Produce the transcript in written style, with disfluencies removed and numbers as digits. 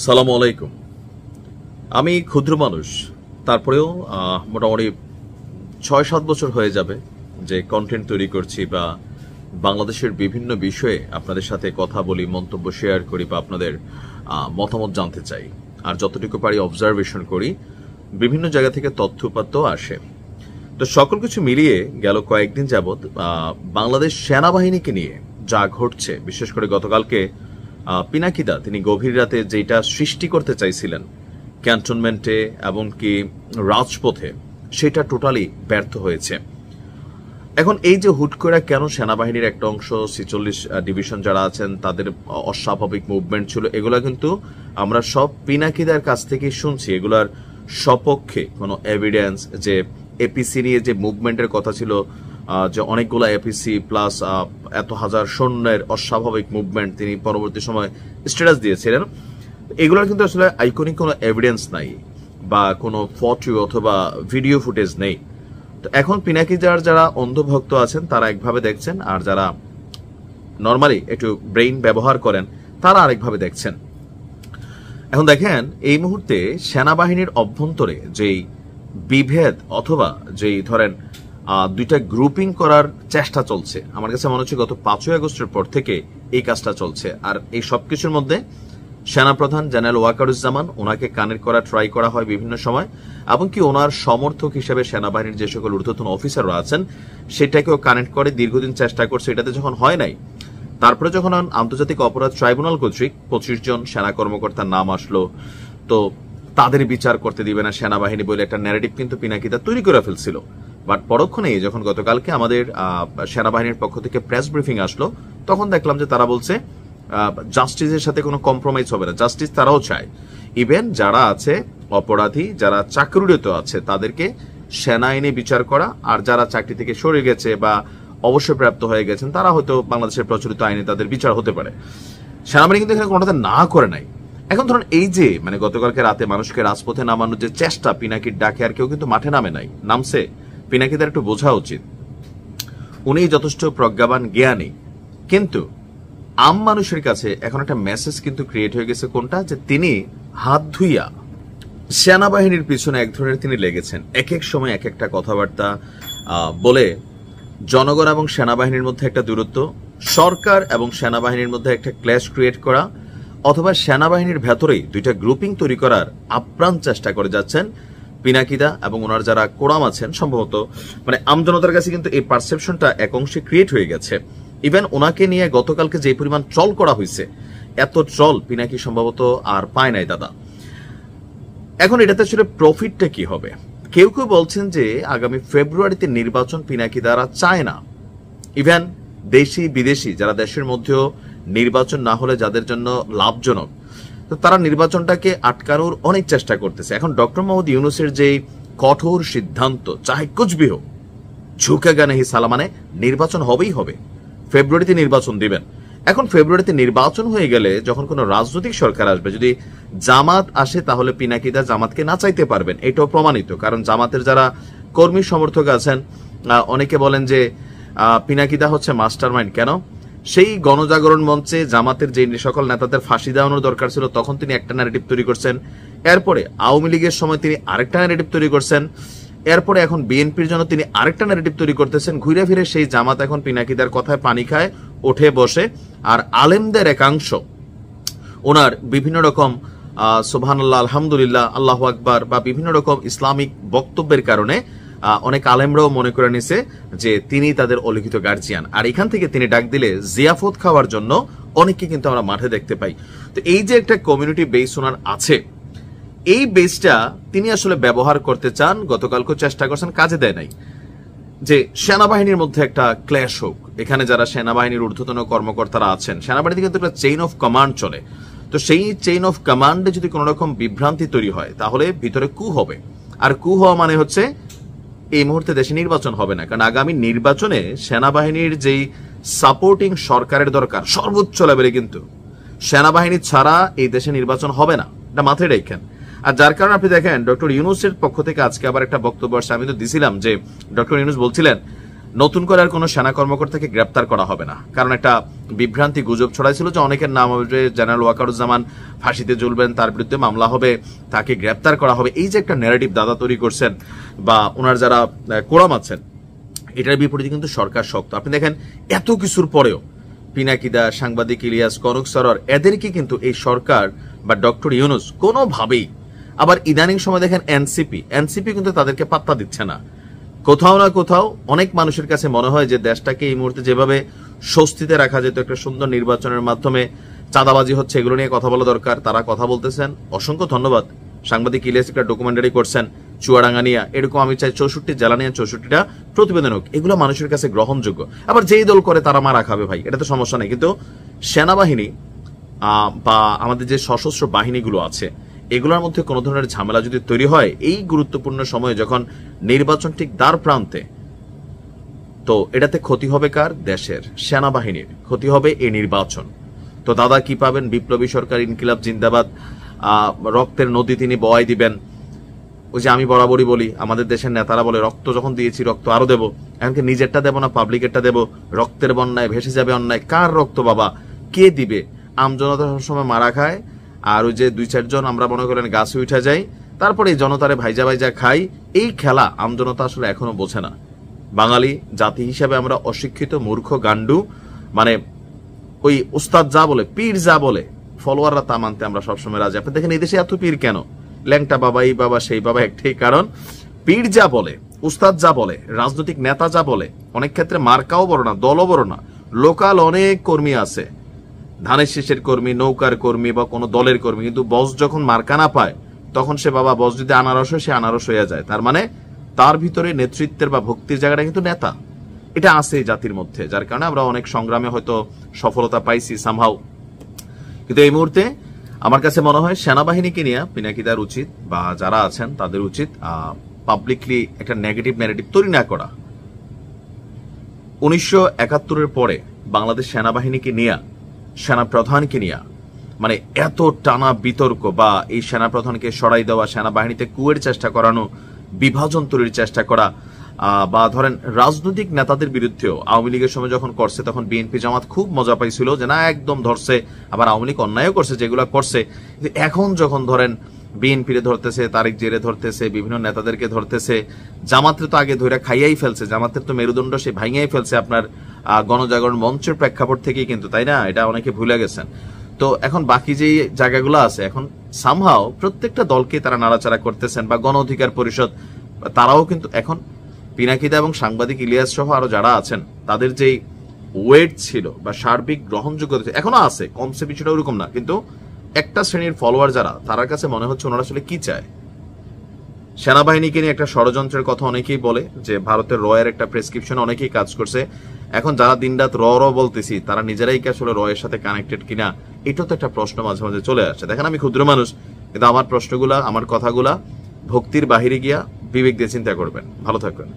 সালামু আলাইকুম। আমি ক্ষুদ্র মানুষ, তারপরেও মোটামুটি ৬-৭ বছর হয়ে যাবে যে কন্টেন্ট তৈরি করছি বা বাংলাদেশের বিভিন্ন বিষয়ে আপনাদের সাথে কথা বলি, মন্তব্য শেয়ার করি বা আপনাদের মতামত জানতে চাই। আর যতটুকু পারি অবজারভেশন করি, বিভিন্ন জায়গা থেকে তথ্যপাত্য আসে। তো সকল কিছু মিলিয়ে গেল কয়েকদিন যাবৎ বাংলাদেশ সেনাবাহিনীকে নিয়ে যা ঘটছে, বিশেষ করে গতকালকে পিনাকিদা তিনি গভীর রাতে যেটা সৃষ্টি করতে চাইছিলেন ক্যান্টনমেন্টে এমনকি রাজপথে, সেটা টোটালি ব্যর্থ হয়েছে। এখন এই যে হুট করে কেন সেনাবাহিনীর একটা অংশ ৪৬ ডিভিশন যারা আছেন তাদের অস্বাভাবিক মুভমেন্ট ছিল, এগুলা কিন্তু আমরা সব পিনাকিদার কাছ থেকে শুনছি। এগুলার সপক্ষে কোনো এভিডেন্স যে এপিসি নিয়ে যে মুভমেন্টের কথা ছিল, যে অনেকগুলো এপিসি প্লাস এত হাজার সৈন্যের অস্বাভাবিক মুভমেন্ট তিনি পরবর্তী সময় স্ট্যাটাস দিয়েছিলেন, এগুলোর কিন্তু আসলে আইকনিক কোনো এভিডেন্স নাই বা কোনো ফটো অথবা ভিডিও ফুটেজ নেই। তো এখন পিনাকিদার যারা অন্ধভক্ত আছেন তারা একভাবে দেখছেন, আর যারা নর্মালি একটু ব্রেইন ব্যবহার করেন তারা আরেকভাবে দেখছেন। এখন দেখেন, এই মুহূর্তে সেনাবাহিনীর অভ্যন্তরে যেই বিভেদ অথবা যেই ধরেন দুইটা গ্রুপিং করার চেষ্টা চলছে, আমার কাছে মনে হচ্ছে গত ৫ই আগস্টের পর থেকে এই কাজটা চলছে। আর এই সবকিছুর মধ্যে সেনাপ্রধান জেনারেল ওয়াকারুজ্জামান, ওনাকে কানেক্ট করা ট্রাই করা হয় বিভিন্ন সময়, এমনকি ওনার সমর্থক হিসেবে সেনাবাহিনীর যে সকল ঊর্ধ্বতন অফিসাররা আছেন সেটাকেও কানেক্ট করে দীর্ঘদিন চেষ্টা করছে। এটাতে যখন হয় নাই, তারপরে যখন আন্তর্জাতিক অপরাধ ট্রাইব্যুনাল কর্তৃক ২৫ জন সেনা কর্মকর্তার নাম আসলো, তো তাদের বিচার করতে দিবে না সেনাবাহিনী বলে একটা ন্যারেটিভ কিন্তু পিনাকিদা তৈরি করে ফেলছিল। বাট পরক্ষণেই যখন গতকালকে আমাদের সেনাবাহিনীর পক্ষ থেকে প্রেস ব্রিফিং আসলো, তখন দেখলাম যে তারা বলছে জাস্টিসের সাথে কোনো কম্প্রোমাইজ হবে না। জাস্টিস তারাও চায়, ইভেন যারা আছে অপরাধী, যারা চাকরিরত আছে তাদেরকে সেনা আইনে বিচার করা, আর যারা চাকরি থেকে সরে গেছে বা অবসরপ্রাপ্ত হয়ে গেছেন তারা হয়তো বাংলাদেশের প্রচলিত আইনে তাদের বিচার হতে পারে। সেনাবাহিনী কিন্তু এখানে কোনোটাতে না করে নাই। এখন ধরুন এই যে গতকালকে রাতে মানুষকে রাজপথে নামানোর যে চেষ্টা, পিনাকির ডাকে আর কেউ কিন্তু মাঠে নামে নাই, নামছে। পিনাকিদার একটু বোঝা উচিত, উনি যথেষ্ট প্রজ্ঞাবান, জ্ঞানী, কিন্তু আম মানুষের কাছে এখন একটা মেসেজ কিন্তু ক্রিয়েট হয়ে গেছে, কোনটা, যে তিনি হাত ধুইয়া সেনাবাহিনীর পিছনে এক ধরনের তিনি লেগেছেন। এক এক সময় এক একটা কথাবার্তা বলে জনগণ এবং সেনাবাহিনীর মধ্যে একটা দূরত্ব, সরকার এবং সেনাবাহিনীর মধ্যে একটা ক্ল্যাশ ক্রিয়েট করা, অথবা সেনাবাহিনীর ভেতরেই দুইটা গ্রুপিং তৈরি করার আপ্রাণ চেষ্টা করে যাচ্ছেন পিনাকিদা এবং ওনার যারা কোরাম আছেন। সম্ভবত আমজনতার কাছে কিন্তু এই পারসেপশনটা এক অংশে ক্রিয়েট হয়ে গেছে। ইভেন ওনাকে নিয়ে গতকালকে যে পরিমাণ ট্রল করা হয়েছে, এত ট্রল পিনাকি সম্ভবত আর পায় নাই দাদা। এখন এটাতে আসলে প্রফিটটা কি হবে? কেউ কেউ বলছেন যে আগামী ফেব্রুয়ারিতে নির্বাচন পিনাকিদারা চায় না। ইভেন দেশি বিদেশি যারা দেশের মধ্যেও নির্বাচন না হলে যাদের জন্য লাভজনক, তো তারা নির্বাচনটাকে আটকানোর অনেক চেষ্টা করতেছে। এখন ডক্টর মোহাম্মদ ইউনূসের যে কঠোর সিদ্ধান্ত, চাহে কুছ ভি হোক, ঝুঁকেগা নেহি সালা, নির্বাচন হবেই হবে, ফেব্রুয়ারিতে নির্বাচন দিবেন। এখন ফেব্রুয়ারিতে নির্বাচন হয়ে গেলে যখন কোনো রাজনৈতিক সরকার আসবে, যদি জামাত আসে তাহলে পিনাকিদা জামাতকে না চাইতে পারবেন, এটাও প্রমাণিত। কারণ জামাতের যারা কর্মী সমর্থক আছেন অনেকে বলেন যে পিনাকিদা হচ্ছে মাস্টার মাইন্ড। কেন? সেই গণজাগরণ মঞ্চে জামাতের যে সকল নেতাদের ফাঁসি দেওয়ানোর দরকার ছিল তখন তিনি একটা ন্যারেটিভ তৈরি করছেন, এরপরে আওয়ামী লীগের সময় তিনি আরেকটা ন্যারেটিভ তৈরি করছেন, এরপরে এখন বিএনপির জন্য তিনি আরেকটা ন্যারেটিভ তৈরি করতেছেন। ঘুরে ফিরে সেই জামাত এখন পিনাকিদার কথায় পানি খায়, ওঠে বসে। আর আলেমদের একাংশ ওনার বিভিন্ন রকম সুবহানাল্লাহ, আলহামদুলিল্লাহ, আল্লাহু আকবার বা বিভিন্ন রকম ইসলামিক বক্তব্যের কারণে অনেক আলেমরাও মনে করে নিছে যে তিনি তাদের অলিখিত গার্জিয়ান। আর এখান থেকে তিনি ডাক দিলে জিয়াফত খাওয়ার জন্য অনেককে কিন্তু আমরা মাঠে দেখতে পাই। তো এই যে একটা কমিউনিটি বেস ওনার আছে, এই বেসটা তিনি আসলে ব্যবহার করতে চান। গতকালকেও চেষ্টা করছেন, কাজে দেয় নাই। যে সেনাবাহিনীর মধ্যে একটা ক্ল্যাশ হোক, এখানে যারা সেনাবাহিনীর ঊর্ধ্বতন কর্মকর্তারা আছেন, সেনাবাহিনীতে কিন্তু একটা চেইন অফ কমান্ড চলে। তো সেই চেইন অফ কমান্ডে যদি কোনো রকম বিভ্রান্তি তৈরি হয় তাহলে ভিতরে কু হবে। আর কু হওয়া মানে হচ্ছে এই মুহূর্তে দেশে নির্বাচন হবে না। কারণ আগামী নির্বাচনে সেনাবাহিনীর যেই সাপোর্টিং সরকারের দরকার সর্বোচ্চ লেভেলে, কিন্তু সেনাবাহিনী ছাড়া এই দেশে নির্বাচন হবে না, এটা মাথায় রেখেন। আর যার কারণে আপনি দেখেন ডক্টর ইউনূসের পক্ষ থেকে আজকে আবার একটা বক্তব্য আসছে। আমি তো দিছিলাম যে ডক্টর ইউনূস বলছিলেন নতুন করে আর কোনো সেনা কর্মকর্তাকে গ্রেপ্তার করা হবে না, কারণ একটা বিভ্রান্তি গুজব ছড়াইছিল যে অনেকের নাম হবে, জেনারেল ওয়াকারুজ্জামান ফাঁসিতে ঝুলবেন, তার বিরুদ্ধে মামলা হবে, তাকে গ্রেপ্তার করা হবে। এই যে একটা ন্যারেটিভ দাদা তৈরি করছেন বা ওনার যারা কোড়াম আছেন, এটার বিপরীতে কিন্তু সরকার শক্ত। আপনি দেখেন এত কিছুর পরেও পিনাকিদা, সাংবাদিক ইলিয়াস, কনক সরোয়ার, এদেরকে কিন্তু এই সরকার বা ডক্টর ইউনূস কোনোভাবেই, আবার ইদানিং সময় দেখেন এনসিপি কিন্তু তাদেরকে পাত্তা দিচ্ছে না। কোথাও না কোথাও অনেক মানুষের কাছে মনে হয় যে দেশটাকে এই মুহূর্তে যেভাবে স্বস্তিতে রাখা যেত একটা সুন্দর নির্বাচনের মাধ্যমে, চাঁদাবাজি হচ্ছে, এগুলো নিয়ে কথা বলা দরকার, তারা কথা বলতেছেন। অসংখ্য ধন্যবাদ। সাংবাদিক ইলিয়াস একটা ডকুমেন্টারি করছেন চুয়াডাঙ্গা নিয়ে, এরকম আমি চাই 64 জেলা নিয়ে 64টা প্রতিবেদন হোক, এগুলো মানুষের কাছে গ্রহণযোগ্য। আবার যেই দল করে তারা মারা খাবে ভাই, এটা তো সমস্যা নেই, কিন্তু সেনাবাহিনী বা আমাদের যে সশস্ত্র বাহিনীগুলো আছে এগুলোর মধ্যে কোনো ধরনের ঝামেলা যদি তৈরি হয় এই গুরুত্বপূর্ণ সময়ে, যখন নির্বাচন ঠিক দ্বার প্রান্তে, তো এটাতে ক্ষতি হবে কার? দেশের সেনাবাহিনীর ক্ষতি হবে এই নির্বাচন। তো দাদা কি পাবেন? বিপ্লবী সরকার, ইনকিলাব জিন্দাবাদ, রক্তের নদী তিনি বওয়াই দিবেন। ওই যে আমি বরাবরই বলি, আমাদের দেশের নেতারা বলে রক্ত যখন দিয়েছি রক্ত আরো দেবো, এমনকি নিজেরটা দেবো না পাবলিকেরটা দেবো, রক্তের বন্যায় ভেসে যাবে অন্যায়। কার রক্ত বাবা? কে দিবে? আমজনতা সবসময় মারা খায়, আর ওই যে 2-4 জন আমরা মনে করেন গাছে উঠে যাই, তারপরে এই জনতারে ভাইজা ভাইজা খাই। এই খেলা আমজনতা আসলে এখনো বোঝে না। বাঙালি জাতি হিসাবে আমরা অশিক্ষিত, মূর্খ, গান্ডু, মানে ওই উস্তাদ যা বলে, পীর যা বলে, ফলোয়াররা তা মানতে আমরা সবসময় রাজি। আপনি দেখেন এই দেশে এত পীর কেন? ল্যাংটা বাবা, এই বাবা, সেই বাবা, একটাই কারণ, পীর যা বলে, উস্তাদ যা বলে, রাজনৈতিক নেতা যা বলে, অনেক ক্ষেত্রে মার্কাও বড় না, দলও বড় না, লোকাল অনেক কর্মী আছে, ধানের শীষের কর্মী, নৌকার কর্মী বা কোনো দলের কর্মী, কিন্তু বস যখন মার্কা না পায় তখন সে বাবা, বস যদি আনারস হয় সে আনারস হয়ে যায়। তার মানে তার ভিতরে নেতৃত্বের বা ভক্তির জায়গাটা কিন্তু নেতা, এটা আছে জাতির মধ্যে, যার কারণে আমরা অনেক সংগ্রামে হয়তো সফলতা পাইছি সামহাউ। কিন্তু এই মুহূর্তে আমার কাছে মনে হয় সেনাবাহিনীকে নিয়ে পিনাকিদার উচিত বা যারা আছেন তাদের উচিত পাবলিকলি একটা নেগেটিভ ন্যারেটিভ তৈরি না করা। 1971-এর পরে বাংলাদেশ সেনাবাহিনীকে নিয়ে, সেনাপ্রধানকে নিয়ে মানে এত টানা বিতর্ক, বা এই সেনাপ্রধানকে সরাই দেওয়া, সেনাবাহিনীতে কুয়ের চেষ্টা করানো, বিভাজন তৈরির চেষ্টা করা, বা ধরেন রাজনৈতিক নেতাদের বিরুদ্ধেও আওয়ামী লীগের সময় যখন করছে তখন বিএনপি জামাত খুব মজা পাইছিল যে না একদম ধরছে, আবার আওয়ামী লীগ অন্যায়ও করছে যেগুলো করছে। এখন যখন ধরেন বিএনপিরে ধরতেছে, তারেক জিয়ারে ধরতেছে, বিভিন্ন নেতাদেরকে ধরতেছে, জামাতের তো আগে ধরে খাইয়াই ফেলছে, জামাতের তো মেরুদণ্ড সে ভাঙিয়াই ফেলছে আপনার গণজাগরণ মঞ্চের প্রেক্ষাপট থেকেই কিন্তু, তাই না? এটা অনেকে ভুলে গেছেন। তো এখন বাকি যে জায়গাগুলো আছে, এখন সামহাও প্রত্যেকটা দলকে তারা নাড়াচাড়া করতেছেন, বা গণ অধিকার পরিষদ তারাও কিন্তু এখন পিনাকিদা এবং সাংবাদিক ইলিয়াস সহ আরো যারা আছেন তাদের যেই ওয়েট ছিল বা সার্বিক গ্রহণযোগ্যতা এখনো আছে, কমসে বিষয়টা ওরকম না, কিন্তু একটা শ্রেণীর ফলোয়ার যারা, তার কাছে মনে হচ্ছে ওনারা আসলে কি চায়। সেনাবাহিনীকে নিয়ে একটা ষড়যন্ত্রের কথা অনেকেই বলে, যে ভারতের রয়ের একটা প্রেসক্রিপশন অনেকেই কাজ করছে। এখন যারা দিনরাত র বলতেছি তারা নিজেরাই কি আসলে রয়ের সাথে কানেক্টেড কিনা, এটাও তো একটা প্রশ্ন মাঝে মাঝে চলে আসছে। দেখেন আমি ক্ষুদ্র মানুষ, কিন্তু আমার প্রশ্নগুলা, আমার কথাগুলা ভক্তির বাহিরে গিয়া বিবেক দিয়ে চিন্তা করবেন। ভালো থাকবেন।